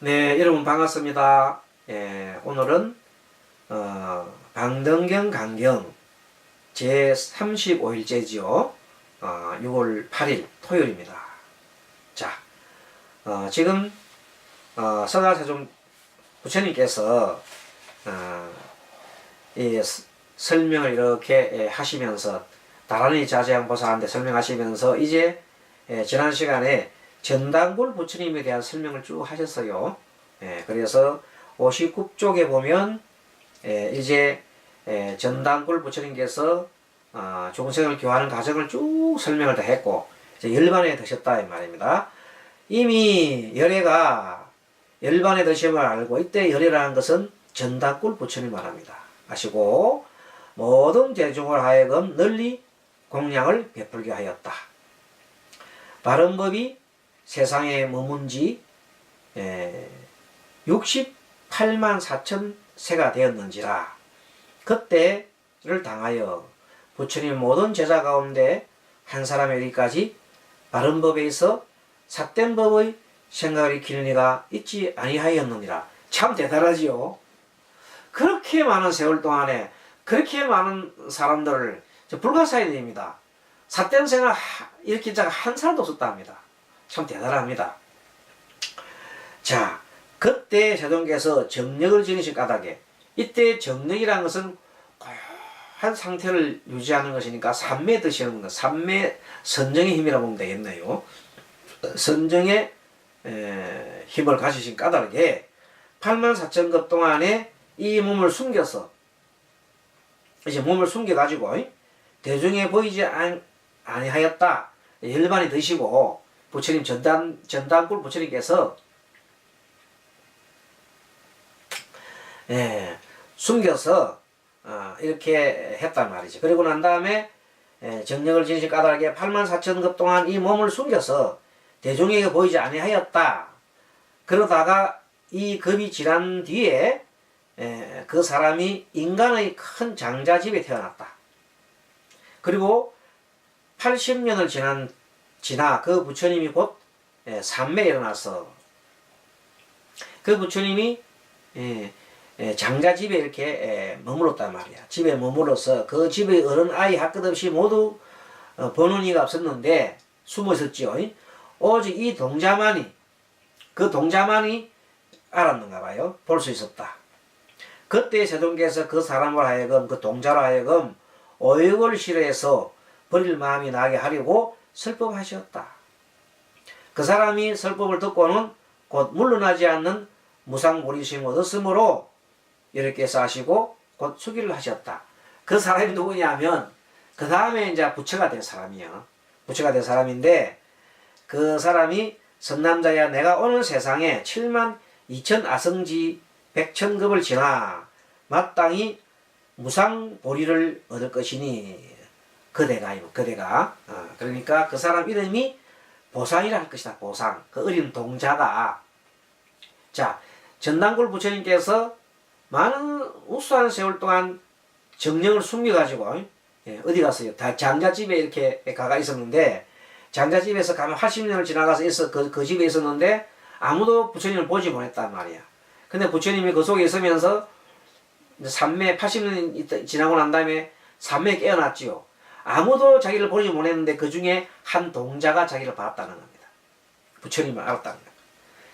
네, 여러분 반갑습니다. 오늘은 방등경 강경 제 35일째지요. 6월 8일 토요일입니다. 자, 지금 서가세종 부처님께서 이 설명을 이렇게 하시면서 다란히 자제양보사한테 설명하시면서 이제 지난 시간에 전단골 부처님에 대한 설명을 쭉 하셨어요. 그래서 59쪽에 보면 이제 전단골 부처님께서 중생을 교화하는 과정을 쭉 설명을 다 했고 이제 열반에 드셨다 이 말입니다. 이미 열애가 열반에 드심을 알고 이때 열애라는 것은 전단골 부처님 말합니다. 아시고 모든 대중을 하여금 널리 공양을 베풀게 하였다. 바른 법이 세상에 머문 지 68만 4천 세가 되었는지라. 그때를 당하여 부처님 모든 제자 가운데 한 사람의 이르기까지 바른 법에 있어 삿된 법의 생각을 익히는 이가 있지 아니하였느니라. 참 대단하지요. 그렇게 많은 세월 동안에 그렇게 많은 사람들을 불가사의입니다. 삿된 생각 일으킨 자가 한 사람도 없었다 합니다. 참 대단합니다. 자, 그때 세종께서 정력을 지니신 까닭에 이때 정력이라는 것은 고요한 상태를 유지하는 것이니까 삼매 드시는 것, 삼매 선정의 힘이라고 보면 되겠네요. 선정의 힘을 가지신 까닭에 8만 4천 급 동안에 이 몸을 숨겨서 이제 몸을 숨겨가지고 대중에 보이지 아니하였다. 열반이 드시고 부처님 전단골 부처님께서 숨겨서 이렇게 했단 말이죠. 그리고 난 다음에 정력을 지니신 까닭에 8만 4천 급 동안 이 몸을 숨겨서 대중에게 보이지 아니하였다. 그러다가 이 급이 지난 뒤에 그 사람이 인간의 큰 장자집에 태어났다. 그리고 80년을 지나 그 부처님이 곧 삼매에 일어나서 그 부처님이 장자집에 이렇게 머물렀단 말이야. 집에 머물러서 그 집에 어른 아이 할 것 없이 모두 보는 이가 없었는데 숨어 있었지요. 오직 이 동자만이 그 동자만이 알았는가 봐요. 볼 수 있었다. 그때 세종께서 그 사람을 하여금 그 동자로 하여금 오욕을 싫어해서 버릴 마음이 나게 하려고 설법하셨다. 그 사람이 설법을 듣고는 곧 물러나지 않는 무상보리심을 얻었으므로 이렇게 해서 하시고 곧 수기를 하셨다. 그 사람이 누구냐면 그 다음에 이제 부처가 된 사람이야. 부처가 된 사람인데 그 사람이 선남자야 내가 오는 세상에 7만 2천 아성지 100천급을 지나 마땅히 무상보리를 얻을 것이니 그대가 그러니까 그 사람 이름이 보상이라 할 것이다. 보상. 그 어린 동자가 자 전단골 부처님께서 많은 우수한 세월 동안 정령을 숨겨가지고 어디 갔어요? 다 장자집에 이렇게 가가 있었는데 장자집에서 가면 80년을 지나가서 그 집에 있었는데 아무도 부처님을 보지 못했단 말이야. 근데 부처님이 그 속에 있으면서 삼매 80년이 지나고 난 다음에 삼매에 깨어났지요. 아무도 자기를 보지 못했는데 그 중에 한 동자가 자기를 봤다는 겁니다. 부처님을 알았다는 겁니다.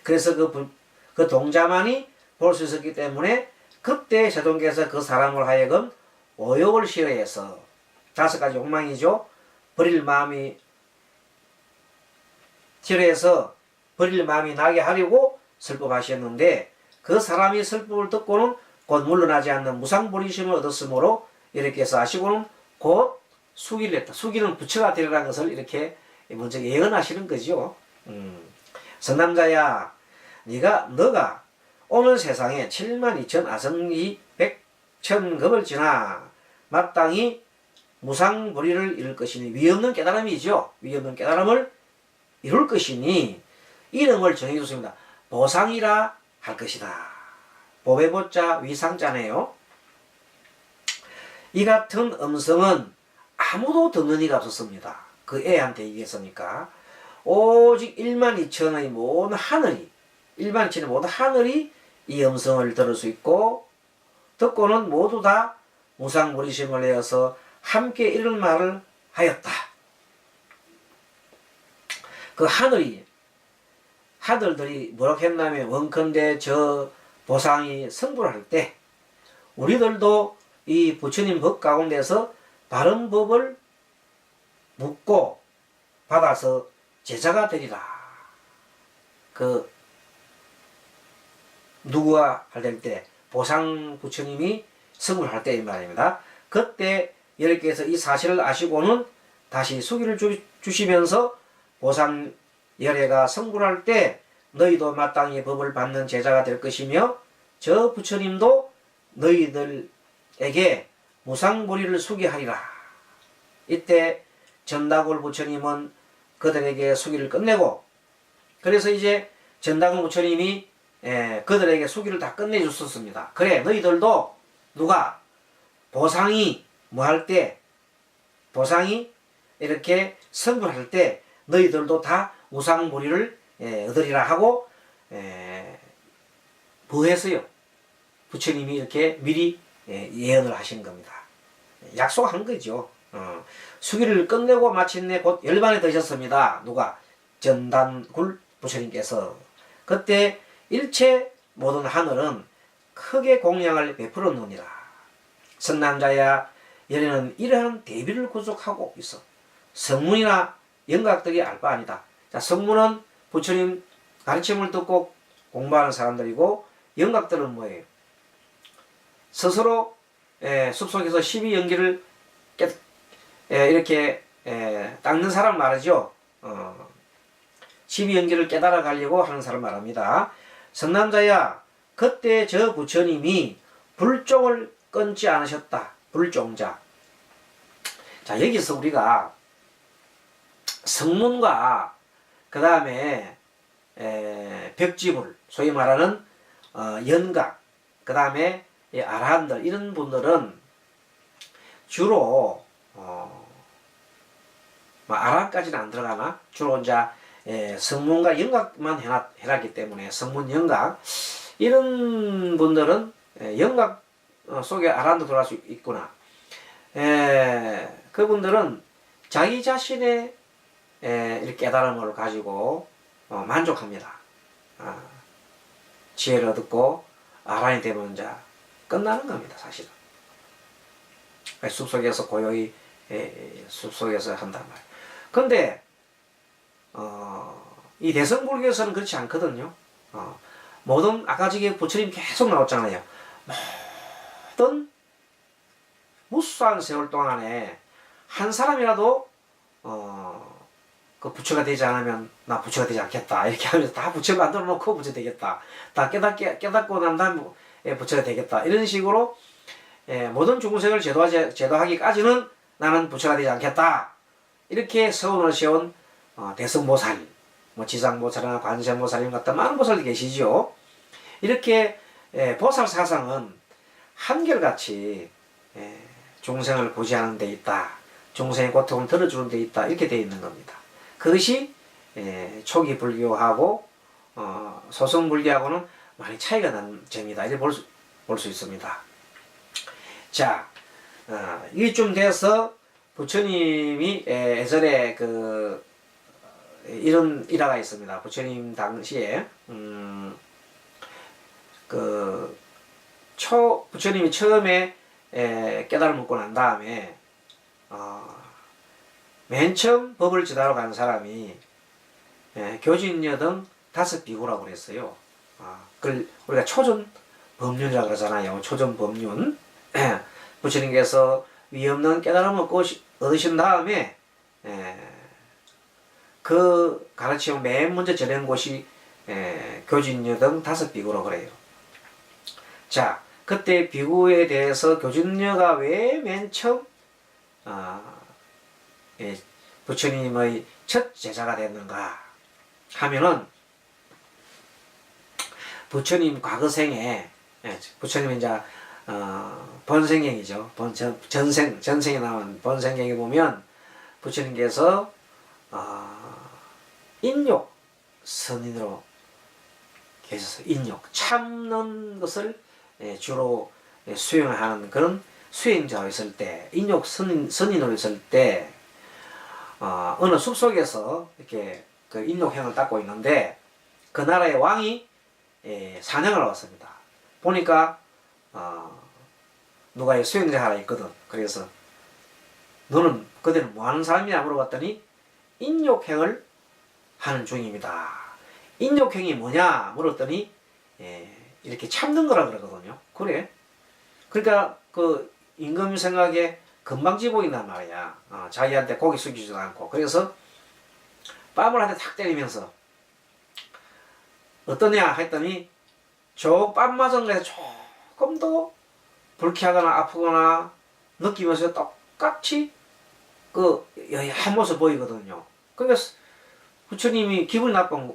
그래서 그 동자만이 볼 수 있었기 때문에 그때 세종께서 그 사람을 하여금 오욕을 싫어해서 5가지 욕망이죠. 버릴 마음이 싫어해서 버릴 마음이 나게 하려고 설법하셨는데 그 사람이 설법을 듣고는 곧 물러나지 않는 무상보리심을 얻었으므로 이렇게 해서 하시고는 곧 수기를 했다. 수기는 부처가 되리라는 것을 이렇게 먼저 예언하시는 거죠. 선남자야 너가 오는 세상에 7만 2천 아성이 100천급을 지나 마땅히 무상보리를 이룰 것이니 위없는 깨달음이죠. 위없는 깨달음을 이룰 것이니 이름을 정해줬습니다. 보상이라 할 것이다. 보배 보자 위상자네요. 이 같은 음성은 아무도 듣는 이가 없었습니다. 그 애한테 얘기했으니까 오직 1만 2천의 모든 하늘이 일반인치는 모두 하늘이 이 음성을 들을 수 있고 듣고는 모두 다 무상무리심을 내어서 함께 이런 말을 하였다. 그 하늘들이 뭐라고 했냐면 원컨대 저 보상이 성불할 때 우리들도 이 부처님 법 가운데서 바른 법을 묻고 받아서 제자가 되리라. 그 누구가 할 때 보상 부처님이 성불할 때 이 말입니다. 그때 여러분께서 이 사실을 아시고는 다시 수기를 주시면서 보상 열애가 성불할 때 너희도 마땅히 법을 받는 제자가 될 것이며 저 부처님도 너희들에게 무상보리를 수기하리라. 이때 전다골 부처님은 그들에게 수기를 끝내고 그래서 이제 전다골 부처님이 그들에게 수기를 다 끝내줬었습니다. 그래 너희들도 누가 보상이 뭐 할 때 보상이 이렇게 성불할 때 너희들도 다 무상보리를 얻으리라 하고 뭐했어요? 부처님이 이렇게 미리 예언을 하신 겁니다. 약속한 거죠. 수기를 끝내고 마침내 곧 열반에 드셨습니다. 누가? 전단굴 부처님께서. 그때 일체 모든 하늘은 크게 공양을 베풀었느니라. 선남자야 열애는 이러한 대비를 구속하고 있어. 성문이나 영각들이 알 바 아니다. 자, 성문은 부처님 가르침을 듣고 공부하는 사람들이고 영각들은 뭐예요? 스스로 숲속에서 12연기를 이렇게 닦는 사람 말이죠. 12연기를 깨달아 가려고 하는 사람 말합니다. 성남자야 그때 저 부처님이 불종을 끊지 않으셨다. 불종자. 자, 여기서 우리가 성문과 그 다음에 벽지불, 소위 말하는 연각, 그 다음에 아라한들 이런 분들은 주로 아라까지는 안 들어가나 주로 이제 성문과 연각만 해놨기 때문에 성문 연각 이런 분들은 연각 속에 아란도 들어갈 수 있구나. 그분들은 자기 자신의 이렇게 깨달음을 가지고 만족합니다. 지혜를 얻고 아란이 되면 이제 끝나는 겁니다. 사실은. 숲속에서 고요히 숲속에서 한단 말이에요. 근데 이 대성불교에서는 그렇지 않거든요. 모든 아까 저기 부처님 계속 나왔잖아요. 모든 무수한 세월 동안에 한 사람이라도 그 부처가 되지 않으면 나 부처가 되지 않겠다 이렇게 하면서 다 부처 만들어 놓고 부처 되겠다. 다 깨닫고 난 다음에 부처가 되겠다. 이런 식으로 모든 중생을 제도하기까지는 나는 부처가 되지 않겠다. 이렇게 서원을 세운 대성보살, 뭐 지상보살이나 관세음보살님 같은 많은 보살이 계시죠. 이렇게 보살 사상은 한결같이 중생을 구제하는 데 있다. 중생의 고통을 들어주는 데 있다. 이렇게 되어 있는 겁니다. 그것이 초기 불교하고 소승 불교하고는 많이 차이가 나는 점이다. 이렇게 볼 수 있습니다. 자, 이쯤 돼서 부처님이 예전에 이런 일화가 있습니다. 부처님 당시에 부처님이 처음에 깨달음을 얻고 난 다음에 맨 처음 법을 지도하러 간 사람이 교진녀 등 5 비구라고 그랬어요. 그걸 우리가 초전 법륜이라고 그러잖아요. 초전 법륜. 부처님께서 위없는 깨달음을 얻으신 다음에 그 가르침을 맨 먼저 전한 곳이 교진녀 등 5 비구라고 그래요. 자, 그때 비구에 대해서 교진녀가 왜 맨 처음 부처님의 첫 제자가 됐는가 하면은 부처님 과거생에 부처님 이제 번생경이죠. 전생에 나온 번생경에 보면 부처님께서 인욕 선인으로 계셔서 인욕, 참는 것을 주로 수행하는 그런 수행자가 있을 때, 인욕 선인으로 있을 때, 어느 숲속에서 이렇게 그 인욕행을 닦고 있는데, 그 나라의 왕이 사냥을 왔습니다. 보니까, 누가 수행자 하나 있거든. 그래서, 너는, 그대는 뭐 하는 사람이냐 물어봤더니, 인욕행을 하는 중입니다. 인욕행이 뭐냐 물었더니, 이렇게 참는 거라 그러거든요. 그래. 그러니까, 그, 임금 생각에 금방지복이란 말이야. 자기한테 고개 숙이지도 않고. 그래서, 뺨을 한 대 탁 때리면서, 어떠냐 했더니, 저 뺨 맞은 거에 조금 더 불쾌하거나 아프거나 느끼면서 똑같이 그 여야한 모습 보이거든요. 그러니까 부처님이 기분 나쁜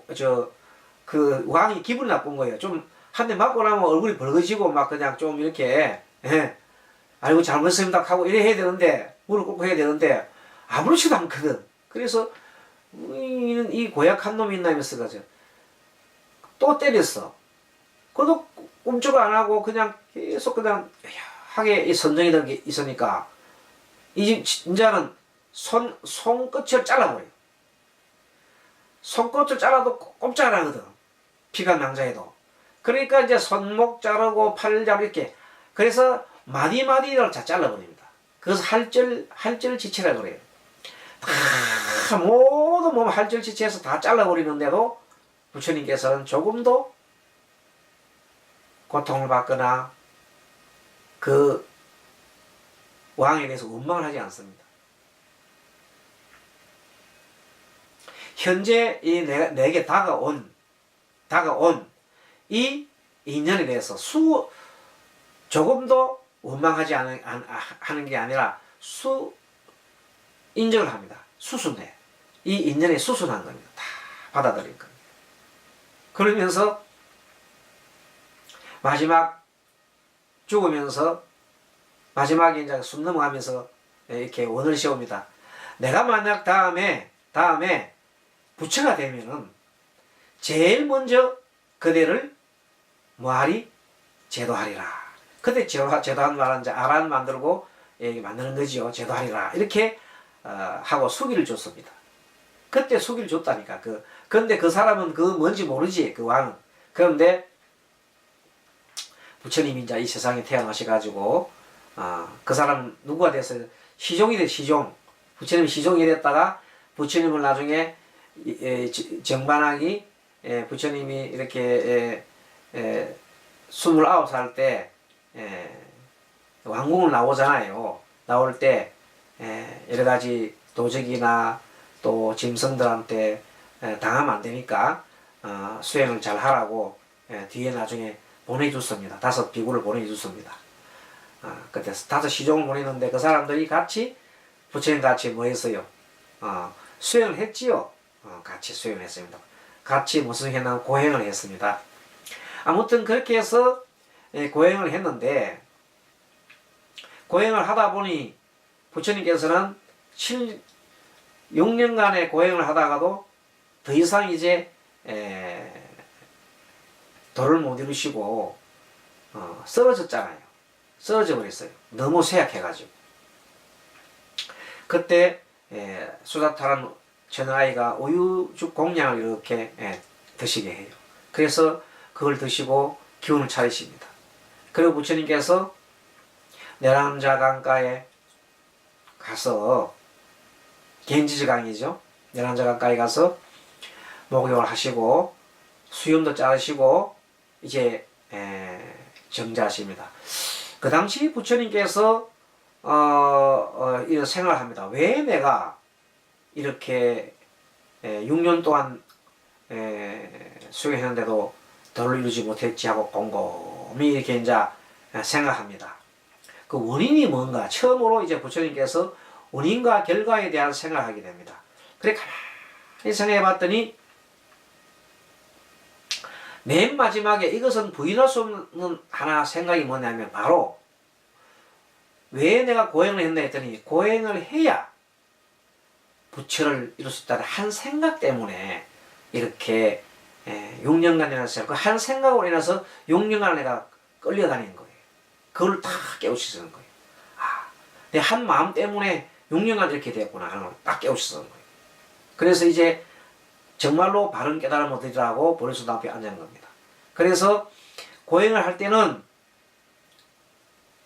그 왕이 기분 나쁜 거예요. 좀 한 대 맞고 나면 얼굴이 벌거지고 막 그냥 좀 이렇게 아이고 잘못했습니다 하고 이래 해야 되는데 무릎 꿇고 해야 되는데 아무렇지도 않거든. 그래서 이 고약한 놈이 있나 하면서 또 때렸어. 그래도 꼼짝 안 하고 그냥 계속 그냥 하게 선정이 된 게 있으니까 이제는 손끝을 잘라버려요. 손끝을 잘라도 꼼짝 안 하거든. 피가 낭자해도. 그러니까 이제 손목 자르고 팔 자르고 이렇게. 그래서 마디마디를 다 잘라버립니다. 그래서 할절지체라 그래요. 다 모두 몸 할절지체해서 다 잘라버리는데도 부처님께서는 조금도 고통을 받거나 그 왕에 대해서 원망을 하지 않습니다. 현재 이 내게 다가온 이 인연에 대해서 조금도 원망하지 하는 게 아니라 인정을 합니다. 수순해. 이 인연에 수순한 겁니다. 다 받아들인 겁니다. 그러면서 마지막 죽으면서 마지막에 이제 숨 넘어가면서 이렇게 원을 세웁니다. 내가 만약 다음에 부처가 되면은 제일 먼저 그대를 뭐하리? 제도하리라. 그때 제도한 말은 이제 아란 만들고 만드는 거지요. 제도하리라. 이렇게 하고 수기를 줬습니다. 그때 수기를 줬다니까. 근데 그 사람은 그 뭔지 모르지. 그 왕은. 그런데 부처님이 이제 이 세상에 태어나셔가지고 그 사람 누구가 됐어요? 시종이 돼. 시종. 부처님이 시종이 됐다가 부처님을 나중에 정반왕이 부처님이 이렇게 29살 때 왕궁을 나오잖아요. 나올 때 여러 가지 도적이나 또 짐승들한테 당하면 안 되니까 수행을 잘 하라고 뒤에 나중에 보내줬습니다. 5 비구를 보내줬습니다. 그때 5 시종을 보내는데 그 사람들이 같이 부처님 같이 뭐 했어요? 수행을 했지요. 같이 수행을 했습니다. 같이 무슨 했나 고행을 했습니다. 아무튼 그렇게 해서 고행을 했는데 고행을 하다 보니 부처님께서는 6년간의 고행을 하다가도 더 이상 이제 도를 못 이루시고 쓰러졌잖아요. 쓰러져 버렸어요. 너무 쇠약해가지고. 그때 수다타라는 전아이가 우유죽 공양을 이렇게 드시게 해요. 그래서 그걸 드시고 기운을 차리십니다. 그리고 부처님께서 내란자 강가에 가서 겐지즈 강이죠. 내란자 강가에 가서 목욕을 하시고 수염도 자르시고 이제 정자하십니다. 그 당시 부처님께서 이런 생각을 합니다. 왜 내가 이렇게 6년 동안 수행했는데도 도를 이루지 못했지 하고 곰곰이 이렇게 이제 생각합니다. 그 원인이 뭔가 처음으로 이제 부처님께서 원인과 결과에 대한 생각을 하게 됩니다. 그래 가만히 생각해 봤더니 맨 마지막에 이것은 부인할 수 없는 하나 생각이 뭐냐면 바로 왜 내가 고행을 했나 했더니 고행을 해야 부처를 이룰 수 있다는 한 생각 때문에 이렇게 6년간이라는 세월, 그 한 생각으로 인해서 6년간 내가 끌려다니는 거예요. 그걸 다 깨우치는 거예요. 아, 내 한 마음 때문에 6년간 이렇게 됐구나 하는 걸 딱 깨우치는 거예요. 그래서 이제 정말로 바른 깨달음을 얻으라고 보리수도 앞에 앉은 겁니다. 그래서 고행을 할 때는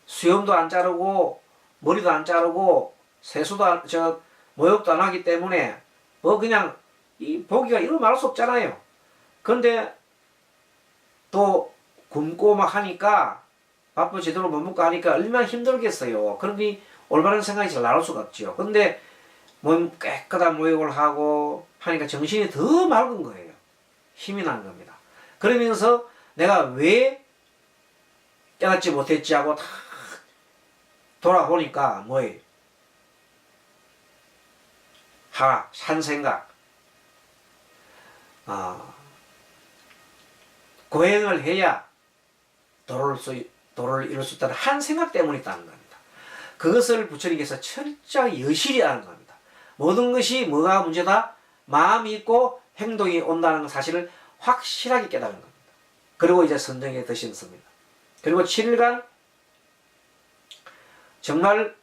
수염도 안 자르고 머리도 안 자르고 세수도 모욕도 안 하기 때문에 뭐 그냥 이 보기가 이루 말할 수 없잖아요. 그런데 또 굶고 막 하니까 밥도 제대로 못 먹고 하니까 얼마나 힘들겠어요. 그러니 올바른 생각이 잘 나올 수가 없죠. 근데 깨끗한 모욕을 하고 하니까 정신이 더 맑은 거예요. 힘이 나는 겁니다. 그러면서 내가 왜 깨닫지 못했지 하고 다 돌아보니까 뭐예요? 한 생각. 고행을 해야 도를 이룰 수 있다는 한 생각 때문에 있다는 겁니다. 그것을 부처님께서 철저하게 여실히 하는 겁니다. 모든 것이 뭐가 문제다? 마음이 있고 행동이 온다는 사실을 확실하게 깨달은 겁니다. 그리고 이제 선정에 드셨습니다. 그리고 7일간 정말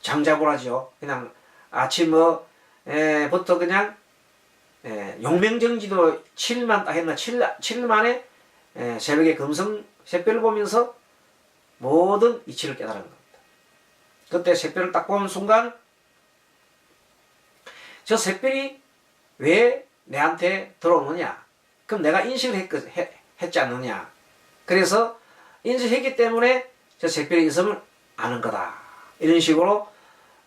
장자고라죠. 그냥 아침부터 그냥 용맹정지도 7일만 딱 했나 7일 만에 새벽에 금성 샛별을 보면서 모든 이치를 깨달은 겁니다. 그때 샛별을 딱 보는 순간 저 샛별이 왜 내한테 들어오느냐? 그럼 내가 인식을 했지 않느냐? 그래서 인식했기 때문에 저 샛별의 있음을 아는 거다. 이런 식으로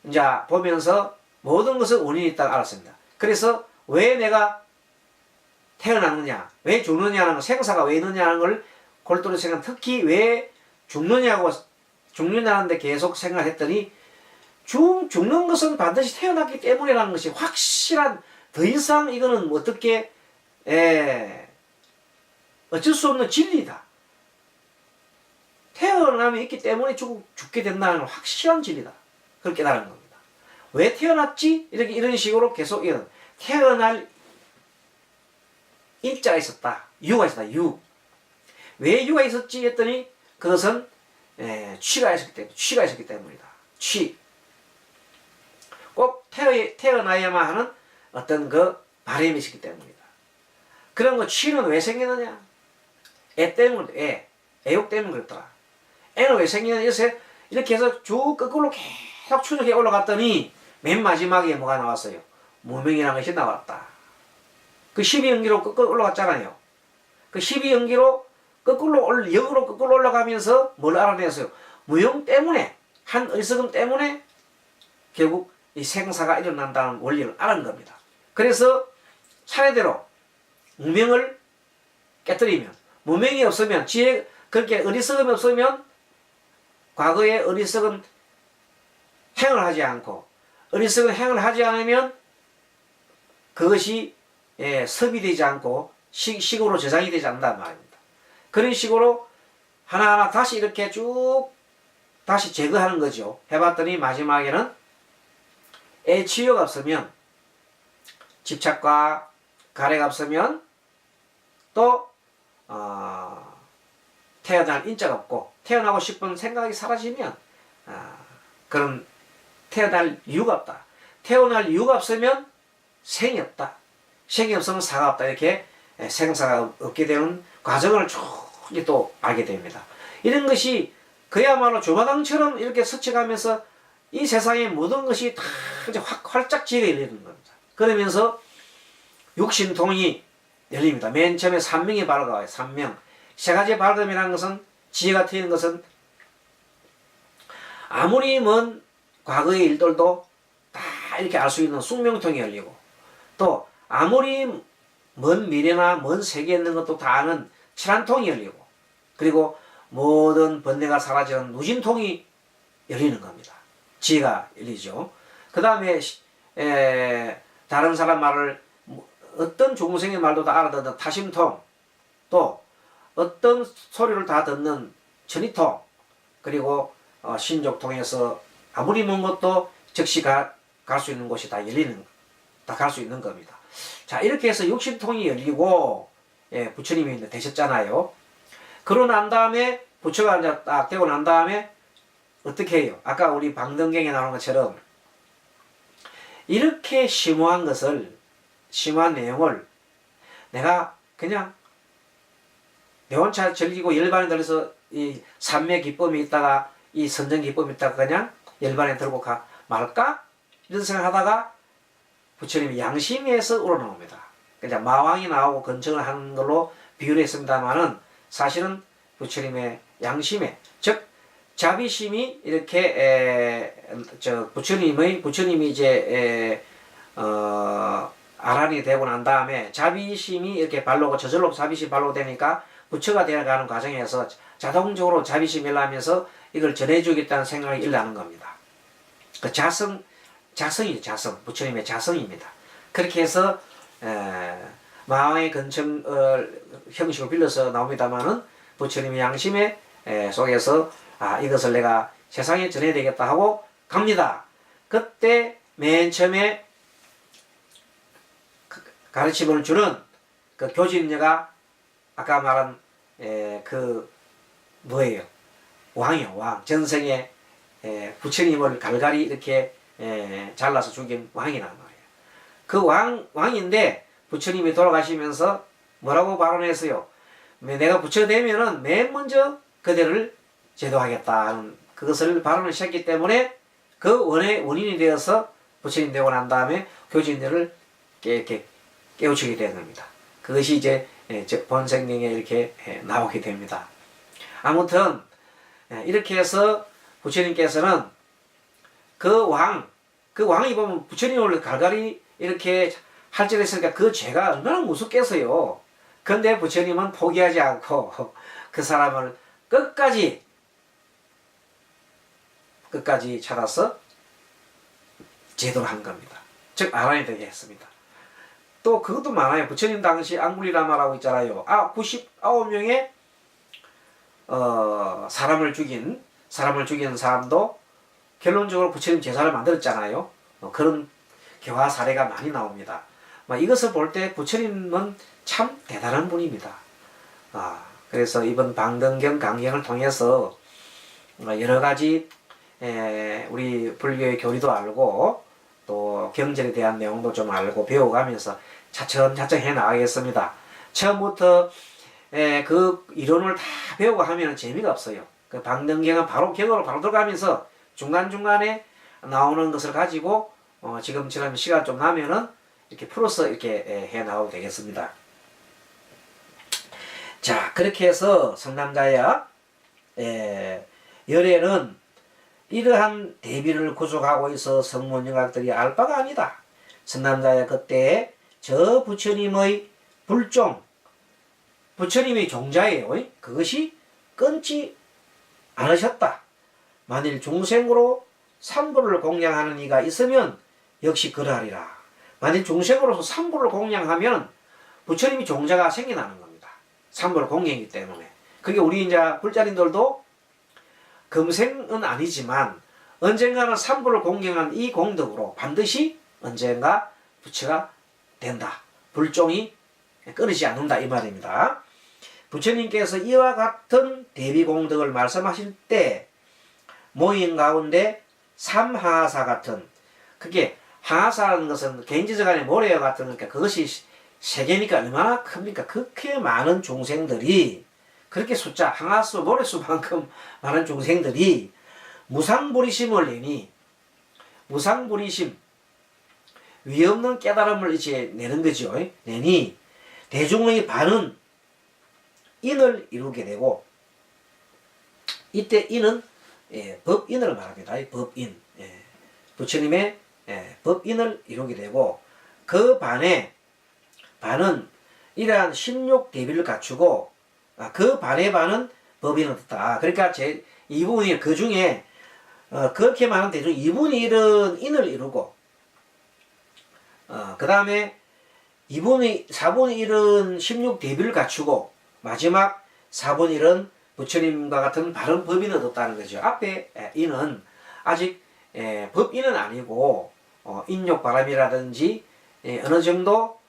이제 보면서 모든 것은 원인이 있다고 알았습니다. 그래서 왜 내가 태어났느냐, 왜 죽느냐는 생사가 왜 있느냐는 걸 골똘히 생각, 특히 왜 죽느냐는데 계속 생각했더니 죽는 것은 반드시 태어났기 때문이라는 것이 확실한, 더 이상 이거는 어떻게 어쩔 수 없는 진리다. 태어남이 있기 때문에 죽게 된다는 확실한 진리다. 그렇게 깨달은 겁니다. 왜 태어났지? 이런 식으로 계속 태어날 일자가 있었다. 유가 있었다. 왜 유가 있었지? 했더니 그것은 취가 있었기 때문이다. 꼭 태어나야만 하는 어떤 그 바람이 있었기 때문이다. 그런 거 취는 왜 생기느냐? 애욕 때문에 그랬더라. 애는 왜 생기느냐? 이렇게 해서 쭉 거꾸로 계속 추적해 올라갔더니 맨 마지막에 뭐가 나왔어요? 무명이라는 것이 나왔다. 그 12연기로 거꾸로 올라갔잖아요. 그 12연기로 역으로 거꾸로 올라가면서 뭘 알아냈어요? 무용 때문에, 한 어리석음 때문에 결국 이 생사가 일어난다는 원리를 알은 겁니다. 그래서 차례대로 무명을 깨뜨리면, 무명이 없으면, 그렇게 어리석음이 없으면 과거에 어리석은 행을 하지 않고, 어리석은 행을 하지 않으면 그것이 섭이되지 않고 식으로 저장이 되지 않는단 말입니다. 그런 식으로 하나하나 다시 이렇게 쭉 다시 제거하는 거죠. 해봤더니 마지막에는 치유가 없으면, 집착과 가래가 없으면 또 태어날 인자가 없고, 태어나고 싶은 생각이 사라지면 그런 태어날 이유가 없다. 태어날 이유가 없으면 생이 없다. 생이 없으면 사가 없다. 이렇게 생사가 없게 되는 과정을 쭉 또 알게 됩니다. 이런 것이 그야말로 조마당처럼 이렇게 스쳐가면서 이 세상의 모든 것이 다 이제 활짝 지게 열리는 겁니다. 그러면서 육신통이 열립니다. 맨 처음에 삼명이 밝아와요. 삼명. 세 가지 밝음이라는 것은, 지혜가 트이는 것은 아무리 먼 과거의 일들도 다 이렇게 알 수 있는 숙명통이 열리고, 또 아무리 먼 미래나 먼 세계에 있는 것도 다 아는 칠한통이 열리고, 그리고 모든 번뇌가 사라지는 누진통이 열리는 겁니다. 지혜가 열리죠. 그 다음에 다른 사람 말을, 어떤 중생의 말도 다 알아듣는 타심통, 또 어떤 소리를 다 듣는 천의통, 그리고 신족통에서 아무리 먼 것도 즉시 갈 수 있는 곳이 다 갈 수 있는 겁니다. 자, 이렇게 해서 60통이 열리고, 예, 부처님이 이제 되셨잖아요. 그러고 난 다음에, 부처가 이제 딱 되고 난 다음에, 어떻게 해요? 아까 우리 방등경에 나오는 것처럼, 이렇게 심오한 심오한 내용을 내가 그냥 내 혼자 즐기고 열반에 들어서 이 삼매 기쁨이 있다가 이 선정 기쁨이 있다가 그냥 열반에 들고 말까? 이런 생각하다가 부처님이 양심에서 우러나옵니다. 그냥 마왕이 나오고 건청을 하는 걸로 비유를 했습니다만은 사실은 부처님의 양심에, 즉 자비심이 이렇게 부처님이 이제 아란이 되고 난 다음에 자비심이 이렇게 발로고 저절로 자비심 발로 되니까 부처가 되어가는 과정에서 자동적으로 자비심이 일어나면서 이걸 전해주겠다는 생각이 일어나는 겁니다. 그 자성이죠. 자성. 부처님의 자성입니다. 그렇게 해서 마왕의 근청 형식을 빌려서 나옵니다마는 부처님의 양심의 속에서 이것을 내가 세상에 전해야 되겠다 하고 갑니다. 그때 맨 처음에 가르침을 주는 그 교진녀가 아까 말한 뭐예요? 왕이요. 왕. 전생에 부처님을 갈갈이 이렇게 잘라서 죽인 왕이란 말이에요. 그 왕인데 부처님이 돌아가시면서 뭐라고 발언했어요? 내가 부처 되면은 맨 먼저 그대를 제도하겠다는 그것을 발언을 했기 때문에 그 원인이 되어서 부처님 되고 난 다음에 교진들을 이렇게 깨우치게 되는 겁니다. 그것이 이제 본생명에 이렇게 나오게 됩니다. 아무튼 이렇게 해서 부처님께서는 그 왕이 보면 부처님을 갈갈이 이렇게 할질했으니까 그 죄가 얼마나 무섭겠어요. 그런데 부처님은 포기하지 않고 그 사람을 끝까지 찾아서 제도를 한 겁니다. 즉 아란이 되게 했습니다. 또 그것도 많아요. 부처님 당시 앙굴리라마라고 있잖아요. 99명의 사람을 죽인 사람도 결론적으로 부처님 제사를 만들었잖아요. 그런 개화 사례가 많이 나옵니다. 이것을 볼 때 부처님은 참 대단한 분입니다. 그래서 이번 방등경 강경을 통해서 여러 가지 우리 불교의 교리도 알고 또 경전에 대한 내용도 좀 알고 배워가면서 차츰차츰 해 나가겠습니다. 처음부터 그 이론을 다 배우고 하면 재미가 없어요. 그 방등경은 바로 경으로 바로 들어가면서 중간중간에 나오는 것을 가지고 지금처럼 시간 좀 나면은 이렇게 풀어서 이렇게 해 나가도 되겠습니다. 자, 그렇게 해서 성남자야 열애는 이러한 대비를 구속하고 있어 성문영학들이 알 바가 아니다. 성남자야 그때 저 부처님의 불종, 부처님의 종자예요. 그것이 끊지 않으셨다. 만일 중생으로 삼부를 공양하는 이가 있으면 역시 그러하리라. 만일 중생으로서 삼부를 공양하면 부처님이 종자가 생겨나는 겁니다. 삼부를 공양이기 때문에. 그게 우리 이제 불자린들도 금생은 아니지만 언젠가는 삼부를 공경한 이 공덕으로 반드시 언젠가 부처가 된다. 불종이 끊이지 않는다 이 말입니다. 부처님께서 이와 같은 대비공덕을 말씀하실 때 모인 가운데 삼하사 같은, 그게 하사라는 것은 개인지저간의 모래와 같은, 그러니까 그것이 세계니까 얼마나 큽니까? 그렇게 많은 중생들이, 그렇게 숫자 항하수 모래수만큼 많은 중생들이 무상부리심을 내니, 무상부리심 위 없는 깨달음을 이제 내는 거죠. 내니 대중의 반은 인을 이루게 되고, 이때 인은 법인을 말합니다. 법인, 부처님의 법인을 이루게 되고, 그 반은 이러한 16대비를 갖추고, 그 반의 반은 법인을 얻었다. 그러니까 이 부분이 그 중에 그렇게 많은 대중 2분의 1은 인을 이루고, 그 다음에 4분의 1은 16대비를 갖추고, 마지막 4분의 1은 부처님과 같은 바른 법인을 얻었다는 거죠. 앞에 인은 아직 법인은 아니고 인욕바람이라든지 어느 정도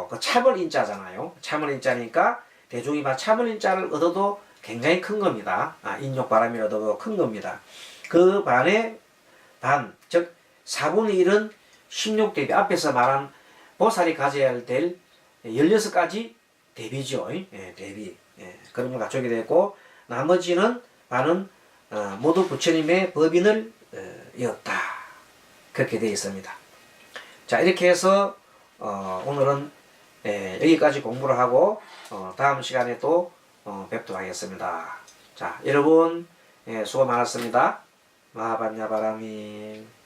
그 참을 인자잖아요. 참을 인자니까 대중이 막 참을 인자를 얻어도 굉장히 큰 겁니다. 인욕바람이 얻어도 큰 겁니다. 그 반의 반, 즉 4분의 1은 16대비, 앞에서 말한 보살이 가져야 될 16가지 대비죠. 예, 대비. 예, 그런 걸 갖추게 되고, 나머지는 반은 모두 부처님의 법인을 이었다. 그렇게 되어 있습니다. 자, 이렇게 해서 오늘은 여기까지 공부를 하고 다음 시간에 또 뵙도록 하겠습니다. 자, 여러분 수고 많았습니다. 마하반야바라미.